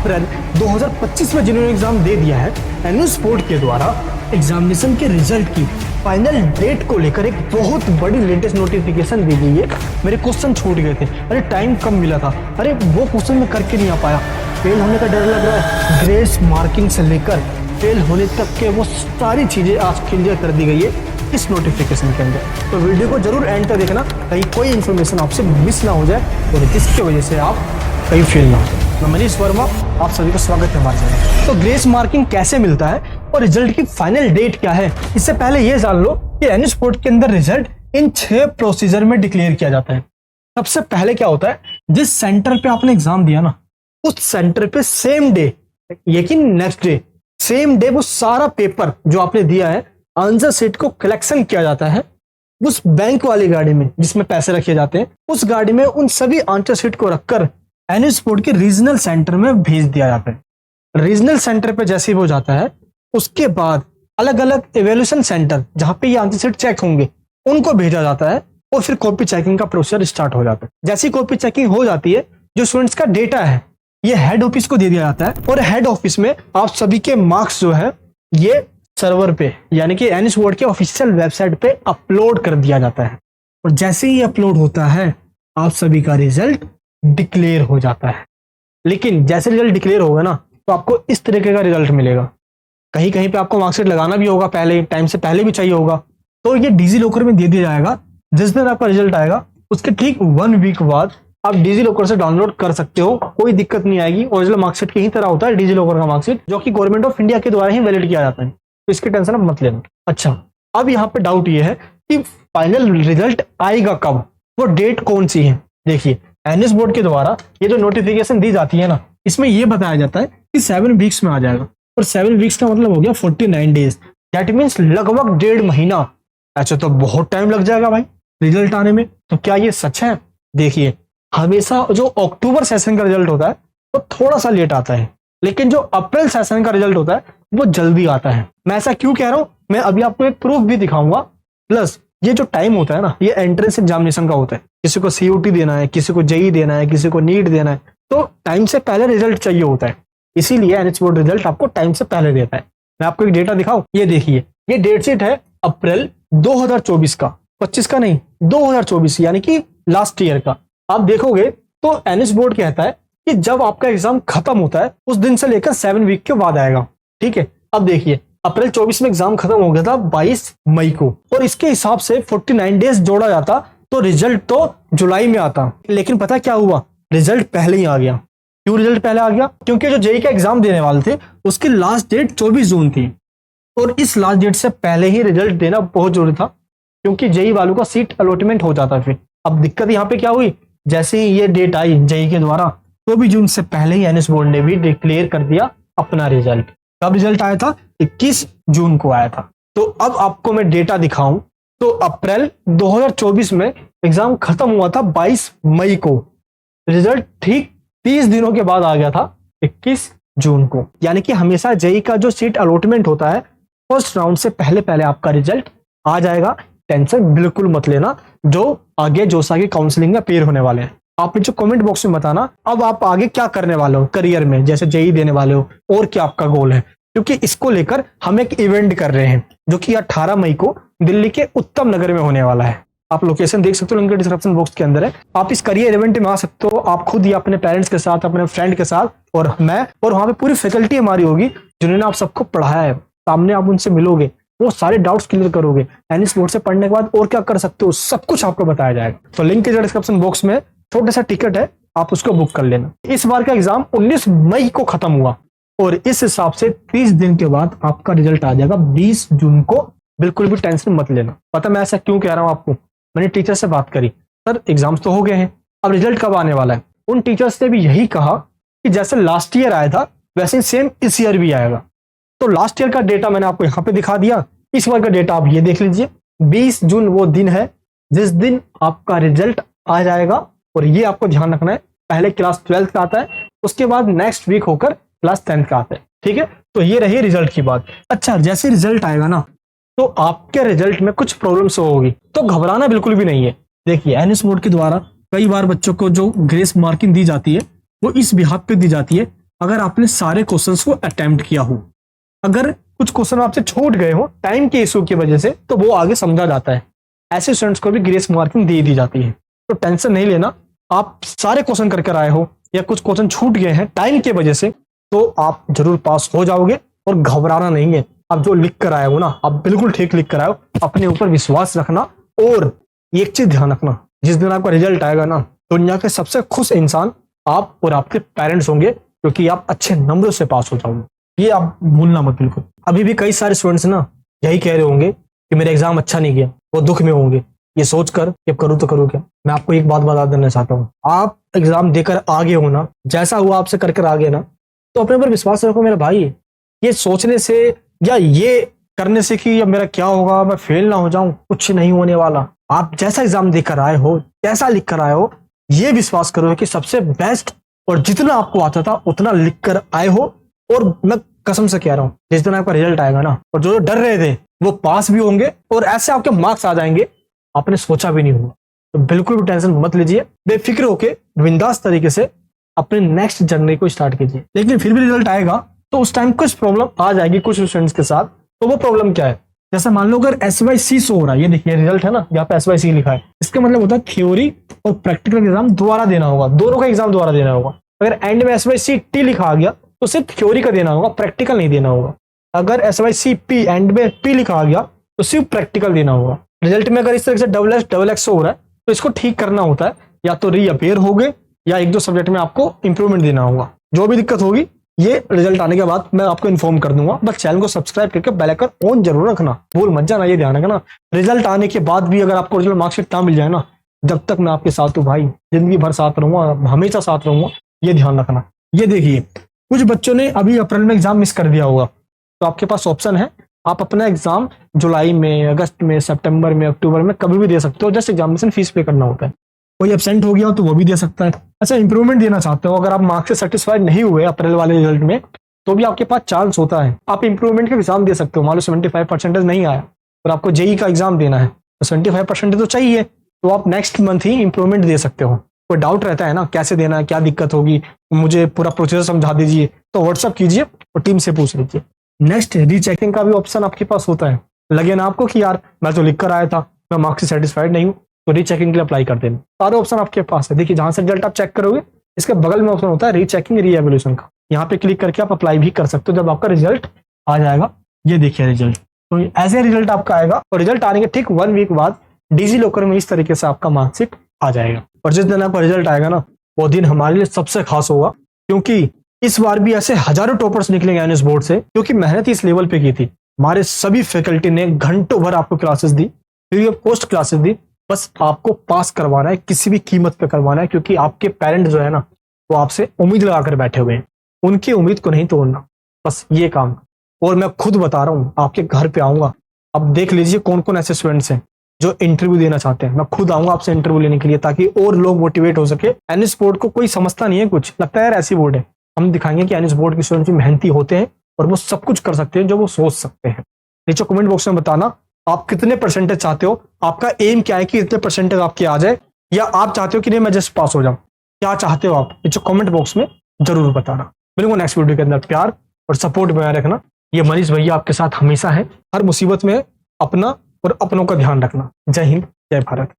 अप्रैल 2025 में जिन्होंने एग्जाम दे दिया है, एनुस बोर्ड के द्वारा एग्जामिनेशन के रिजल्ट की फाइनल डेट को लेकर एक बहुत बड़ी लेटेस्ट नोटिफिकेशन दी गई है। मेरे क्वेश्चन छूट गए थे, अरे टाइम कम मिला था, अरे वो क्वेश्चन मैं करके नहीं आ पाया, फेल होने का डर लग रहा है। ग्रेस मार्किंग से लेकर फेल होने तक के वो सारी चीजें आज क्लियर कर दी गई है इस नोटिफिकेशन के अंदर। तो वीडियो को जरूर एंड तक देखना, कहीं कोई इन्फॉर्मेशन आपसे मिस ना हो जाए और जिसकी वजह से आप कहीं फेल ना हो। मैं मनीष वर्मा, आप सभी को स्वागत है हमारे चैनल। तो ग्रेस मार्किंग कैसे मिलता है और रिजल्ट की फाइनल डेट क्या है, इससे पहले ये जान लो कि एनुस बोर्ड के अंदर रिजल्ट इन 6 प्रोसीजर में डिक्लेयर किया जाता है। सबसे पहले क्या होता है, जिस सेंटर पे आपने एग्जाम दिया ना, उस सेंटर पे सेम डे, यकीन नेक्स्ट डे, सेम डे वो सारा पेपर जो आपने दिया है आंसर शीट को कलेक्शन किया जाता है उस बैंक वाली गाड़ी में जिसमें पैसे रखे जाते हैं। उस गाड़ी में उन सभी आंसर शीट को रखकर एनुस बोर्ड के रीजनल सेंटर में भेज दिया जाता है। रीजनल सेंटर पे जैसे ही वो जाता है, उसके बाद अलग अलग इवेल्यूशन सेंटर जहां पे ये आंसर शीट चेक होंगे उनको भेजा जाता है और फिर कॉपी चेकिंग का प्रोसीजर स्टार्ट हो जाता है। जैसी कॉपी चेकिंग हो जाती है, जो स्टूडेंट्स का डेटा है ये हेड ऑफिस को दे दिया जाता है और हेड ऑफिस में आप सभी के मार्क्स जो है ये सर्वर पे यानी कि एनुस बोर्ड के ऑफिशियल वेबसाइट पे अपलोड कर दिया जाता है। और जैसे ही अपलोड होता है आप सभी का रिजल्ट डिक्लेयर हो जाता है। लेकिन जैसे रिजल्ट डिक्लेयर होगा ना, तो आपको इस तरीके का रिजल्ट मिलेगा। कहीं कहीं पे आपको मार्कशीट लगाना भी होगा, पहले टाइम से पहले भी चाहिए होगा, तो ये डिजी लॉकर में दे दिया जाएगा। जिस दिन आपका रिजल्ट आएगा उसके ठीक 1 वीक बाद आप डिजी लॉकर से डाउनलोड कर सकते हो, कोई दिक्कत नहीं आएगी। ओरिजिनल मार्कशीट की ही तरह होता है डिजी लॉकर का मार्कशीट, जो कि गवर्नमेंट ऑफ इंडिया के द्वारा ही वैलिड किया जाता है, तो इसकी टेंशन अब मत लेना। अच्छा, अब यहाँ पे डाउट ये है कि फाइनल रिजल्ट आएगा कब, वो डेट कौन सी है। देखिए, एनुस बोर्ड के द्वारा ये जो नोटिफिकेशन दी जाती है ना, इसमें ये बताया जाता है कि 7 वीक्स में आ जाएगा। और 7 वीक्स का मतलब हो गया 49 डेज, दैट मीन्स लगभग 1.5 महीना। अच्छा, तो बहुत टाइम लग जाएगा भाई रिजल्ट आने में, तो क्या ये सच है? देखिए, हमेशा जो अक्टूबर सेशन का रिजल्ट होता है वो थोड़ा सा लेट आता है, लेकिन जो अप्रैल सेशन का रिजल्ट होता है वो जल्दी आता है। मैं ऐसा क्यों कह रहा हूं, मैं अभी आपको एक प्रूफ भी दिखाऊंगा। प्लस ये जो टाइम होता है ना, ये एंट्रेंस एग्जामिनेशन का होता है। किसी को सीयूटी देना है, किसी को जेई देना है, किसी को नीट देना है, तो टाइम से पहले रिजल्ट चाहिए होता है। इसीलिए एनुस बोर्ड रिजल्ट आपको टाइम से पहले देता है। मैं आपको एक डेटा दिखाऊं, ये देखिए, ये डेट शीट है अप्रैल 2024 का, 25 का नहीं, 2024 यानी कि लास्ट ईयर का। आप देखोगे तो एनुस बोर्ड कहता है कि जब आपका एग्जाम खत्म होता है उस दिन से लेकर 7 वीक के बाद आएगा। ठीक है, अब देखिए, अप्रैल 24 में एग्जाम खत्म हो गया था 22 मई को, और इसके हिसाब से 49 डेज जोड़ा जाता तो रिजल्ट तो जुलाई में आता। लेकिन पता क्या हुआ, रिजल्ट पहले ही आ गया। क्यों रिजल्ट पहले आ गया? क्योंकि जो जेई का एग्जाम देने वाले थे उसकी लास्ट डेट 24 जून थी, और इस लास्ट डेट से पहले ही रिजल्ट देना बहुत जरूरी था, क्योंकि जेई वालों का सीट अलॉटमेंट हो जाता फिर। अब दिक्कत यहाँ पे क्या हुई, जैसे ही ये डेट आई जेई के द्वारा, 24 जून से पहले ही एनुस बोर्ड ने भी डिक्लेयर कर दिया अपना रिजल्ट। कब रिजल्ट आया था? 21 जून को आया था। तो अब आपको मैं डेटा दिखाऊं, तो अप्रैल 2024 में एग्जाम खत्म हुआ था 22 मई को, रिजल्ट ठीक 30 दिनों के बाद आ गया था 21 जून को। यानी कि हमेशा जेई का जो सीट अलॉटमेंट होता है फर्स्ट राउंड से पहले पहले आपका रिजल्ट आ जाएगा। टेंशन बिल्कुल मत लेना, जो आगे जोसा की काउंसलिंग में पेयर होने वाले हैं। आप मुझे कमेंट बॉक्स में बताना अब आप आगे क्या करने वाले हो करियर में, जैसे जेई देने वाले हो, और क्या आपका गोल है, क्योंकि इसको लेकर हम एक इवेंट कर रहे हैं जो कि 18 मई को दिल्ली के उत्तम नगर में होने वाला है। आप लोकेशन देख सकते हो, लिंक डिस्क्रिप्शन बॉक्स के अंदर है। आप इस करियर इवेंट में आ सकते हो, आप खुद या अपने पेरेंट्स के साथ, अपने फ्रेंड के साथ, और मैं, और वहां पे पूरी फैकल्टी हमारी होगी जिन्होंने आप सबको पढ़ाया है। सामने आप उनसे मिलोगे, वो सारे डाउट्स क्लियर करोगे। एनुस बोर्ड से पढ़ने के बाद और क्या कर सकते हो, सब कुछ आपको बताया जाएगा। तो लिंक डिस्क्रिप्शन बॉक्स में छोटा सा टिकट है, आप उसको बुक कर लेना। इस बार का एग्जाम 19 मई को खत्म हुआ, और इस हिसाब से 30 दिन के बाद आपका रिजल्ट आ जाएगा 20 जून को। बिल्कुल भी टेंशन मत लेना। पता मैं ऐसा क्यों कह रहा हूं आपको, मैंने टीचर से बात करी, सर एग्जाम्स तो हो गए हैं, अब रिजल्ट कब आने वाला है। उन टीचर्स ने भी यही कहा कि जैसे लास्ट ईयर आया था वैसे ही सेम इस ईयर भी आएगा। तो लास्ट ईयर का डेटा मैंने आपको यहाँ पे दिखा दिया, इस बार का डेटा आप ये देख लीजिए। 20 जून वो दिन है जिस दिन आपका रिजल्ट आ जाएगा, और ये आपको ध्यान रखना है, पहले क्लास 12th का आता है, उसके बाद नेक्स्ट वीक होकर क्लास 10th का आता है। ठीक है, तो ये रही रिजल्ट की बात। अच्छा, जैसे रिजल्ट आएगा ना, तो आपके रिजल्ट में कुछ प्रॉब्लम्स होगी, तो घबराना बिल्कुल भी नहीं है। देखिए, एनुस बोर्ड के द्वारा कई बार बच्चों को जो ग्रेस मार्किंग दी जाती है वो इस बिहाफ पे दी जाती है अगर आपने सारे क्वेश्चंस को अटेम्प्ट किया हो। अगर कुछ क्वेश्चन आपसे छूट गए हो टाइम के इशू की वजह से, तो वो आगे समझा जाता है। ऐसे स्टूडेंट्स को भी ग्रेस मार्किंग दे दी जाती है। तो टेंशन नहीं लेना, आप सारे क्वेश्चन कर आए हो या कुछ क्वेश्चन छूट गए हैं टाइम की वजह से, तो आप जरूर पास हो जाओगे। और घबराना नहीं है, आप जो लिख कर आए हो ना, आप बिल्कुल ठीक लिख कर आए हो। अपने ऊपर विश्वास रखना, और एक चीज ध्यान रखना, जिस दिन आपका रिजल्ट आएगा ना, दुनिया के सबसे खुश इंसान आप और आपके पेरेंट्स होंगे, क्योंकि आप अच्छे नंबरों से पास हो जाओगे। ये आप भूलना मत बिल्कुल। अभी भी कई सारे स्टूडेंट्स ना यही कह रहे होंगे कि मेरा एग्जाम अच्छा नहीं गया, वो दुख में होंगे ये सोचकर कि करूँ तो करूँ क्या। मैं आपको एक बात बता देना चाहता हूँ, आप एग्जाम देकर आगे हो ना, जैसा हुआ आपसे कर आगे ना, तो अपने ऊपर विश्वास रखो मेरे भाई। ये सोचने से या ये करने से कि मेरा क्या होगा, मैं फेल ना हो जाऊं, कुछ नहीं होने वाला। आप जैसा एग्जाम देकर आए हो, जैसा लिख कर आए हो, ये विश्वास करो कि सबसे बेस्ट और जितना आपको आता था उतना लिख कर आए हो। और मैं कसम से कह रहा हूं, जिस दिन आपका रिजल्ट आएगा ना, और जो डर रहे थे वो पास भी होंगे, और ऐसे आपके मार्क्स आ जाएंगे आपने सोचा भी नहीं होगा। तो बिल्कुल भी टेंशन मत लीजिए, बेफिक्र होके बिंदास तरीके से अपने नेक्स्ट जर्नी को स्टार्ट कीजिए। लेकिन फिर भी रिजल्ट आएगा तो उस टाइम कुछ प्रॉब्लम आ जाएगी कुछ स्टूडेंट्स के साथ। तो वो प्रॉब्लम क्या है, जैसे मान लो अगर SYC शो हो रहा है, ये देखिए रिजल्ट है ना, यहाँ पे SYC लिखा है, इसका मतलब होता है थ्योरी और प्रैक्टिकल एग्जाम दोबारा देना होगा, दोनों का एग्जाम दोबारा देना होगा। अगर एंड में SYCT लिखा आ गया तो सिर्फ थ्योरी का देना होगा, प्रैक्टिकल नहीं देना होगा। अगर SYCP एंड में P लिखा आ गया तो सिर्फ प्रैक्टिकल देना होगा। रिजल्ट में अगर इस तरह से XX हो रहा है तो इसको ठीक करना होता है, या तो रीअपेयर हो गए या एक दो सब्जेक्ट में आपको इंप्रूवमेंट देना होगा। जो भी दिक्कत होगी ये रिजल्ट आने के बाद मैं आपको इन्फॉर्म कर दूंगा। बस चैनल को सब्सक्राइब करके बेल आइकन ऑन जरूर रखना, भूल मत जाना, ये ध्यान रखना। रिजल्ट आने के बाद भी अगर आपको ओरिजिनल मार्कशीट ना मिल जाए ना, जब तक मैं आपके साथ हूँ भाई, जिंदगी भर साथ रहूंगा, हमेशा साथ रहूंगा, ये ध्यान रखना। ये देखिए कुछ बच्चों ने अभी अप्रैल में एग्जाम मिस कर दिया होगा, तो आपके पास ऑप्शन है, आप अपना एग्जाम जुलाई में, अगस्त में, सितंबर में, अक्टूबर में कभी भी दे सकते हो। जस्ट एग्जामिनेशन फीस पे करना होता है। कोई एब्सेंट हो गया तो वो भी दे सकता है। अच्छा, इंप्रूवमेंट देना चाहते हो, अगर आप मार्क्स से सेटिस्फाइड नहीं हुए अप्रैल वाले रिजल्ट में, तो भी आपके पास चांस होता है, आप इंप्रूवमेंट का एग्जाम दे सकते हो। मान लो 75% नहीं आया और आपको जेई का एग्जाम देना है, तो 75% तो चाहिए, तो आप नेक्स्ट मंथ ही इंप्रूवमेंट दे सकते हो। कोई डाउट रहता है ना कैसे देना है, क्या दिक्कत होगी, मुझे पूरा प्रोसेस समझा दीजिए, तो व्हाट्सअप कीजिए और टीम से पूछ लीजिए। नेक्स्ट रीचेकिंग का भी ऑप्शन आपके पास होता है। लगे ना आपको कि यार मैं तो लिख कर आया था, मैं मार्क्स से सेटिस्फाइड नहीं हूँ, तो रीचेकिंग के लिए अप्लाई कर देना। सारे ऑप्शन आपके पास है। देखिए जहां से रिजल्ट आप चेक करोगे इसके बगल में ऑप्शन होता है रीचेकिंग रीएवल्यूशन का, यहाँ पे क्लिक करके आप अप्लाई भी कर सकते हो जब आपका रिजल्ट आ जाएगा। ये देखिए रिजल्ट, तो ऐसे रिजल्ट आपका आएगा और रिजल्ट आने के ठीक 1 वीक बाद डिजी लॉकर में इस तरीके से आपका मार्कशीट आ जाएगा। और जिस दिन आपका रिजल्ट आएगा ना, वो दिन हमारे लिए सबसे खास होगा, क्योंकि इस बार भी ऐसे हजारों टॉपर्स निकलेंगे एनएस बोर्ड से, क्योंकि मेहनत इस लेवल पे की थी। हमारे सभी फैकल्टी ने घंटों भर आपको क्लासेस दी, फ्री ऑफ कॉस्ट क्लासेस दी। बस आपको पास करवाना है, किसी भी कीमत पे करवाना है, क्योंकि आपके पेरेंट जो है ना, वो आपसे उम्मीद लगाकर बैठे हुए हैं। उनकी उम्मीद को नहीं तोड़ना, बस ये काम। और मैं खुद बता रहा हूँ, आपके घर पे आऊंगा, अब देख लीजिए कौन कौन ऐसे स्टूडेंट्स हैं जो इंटरव्यू देना चाहते हैं। मैं खुद आऊंगा आपसे इंटरव्यू लेने के लिए, ताकि और लोग मोटिवेट हो सके। एनएस बोर्ड को कोई समझता नहीं है, कुछ लगता है यार ऐसी बोर्ड है। हम दिखाएंगे कि एनएस बोर्ड के स्टूडेंट्स मेहनती होते हैं और वो सब कुछ कर सकते हैं जो वो सोच सकते हैं। नीचे कमेंट बॉक्स में बताना आप कितने परसेंटेज चाहते हो, आपका एम क्या है कि इतने परसेंटेज आपके आ जाए, या आप चाहते हो कि नहीं मैं जस्ट पास हो जाऊं। क्या चाहते हो आप, नीचे कमेंट बॉक्स में जरूर बताना। मिलूंगा नेक्स्ट वीडियो के अंदर। प्यार और सपोर्ट बनाए रखना। ये मनीष भैया आपके साथ हमेशा है। हर मुसीबत में अपना और अपनों का ध्यान रखना। जय हिंद, जय भारत।